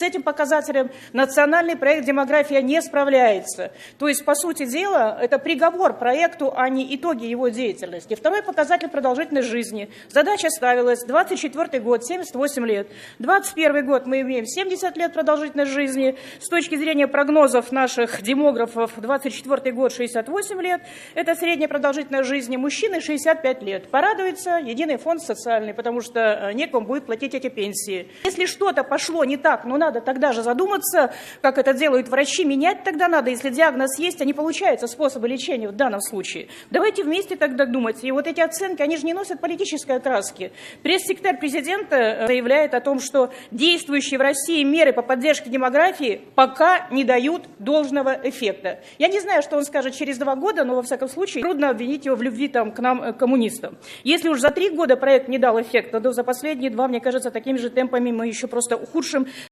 С этим показателем национальный проект «Демография» не справляется. То есть, по сути дела, это приговор проекту, а не итоги его деятельности. Второй показатель – продолжительность жизни. Задача ставилась: 24 год – 78 лет, 21 год мы имеем 70 лет продолжительность жизни. С точки зрения прогнозов наших демографов, 24 год – 68 лет. Это средняя продолжительность жизни. Мужчины – 65 лет. Порадуется Единый фонд социальный, потому что некому будет платить эти пенсии. Если что-то пошло не так, но надо тогда же задуматься, как это делают врачи, менять тогда надо, если диагноз есть, а не получается способы лечения в данном случае. Давайте вместе тогда думать. И вот эти оценки, они же не носят политической окраски. Пресс-секретарь президента заявляет о том, что действующие в России меры по поддержке демографии пока не дают должного эффекта. Я не знаю, что он скажет через 2 года, но во всяком случае трудно обвинить его в любви к нам, коммунистам. Если уж за 3 года проект не дал эффекта, то за последние 2, мне кажется, такими же темпами мы еще просто ухудшим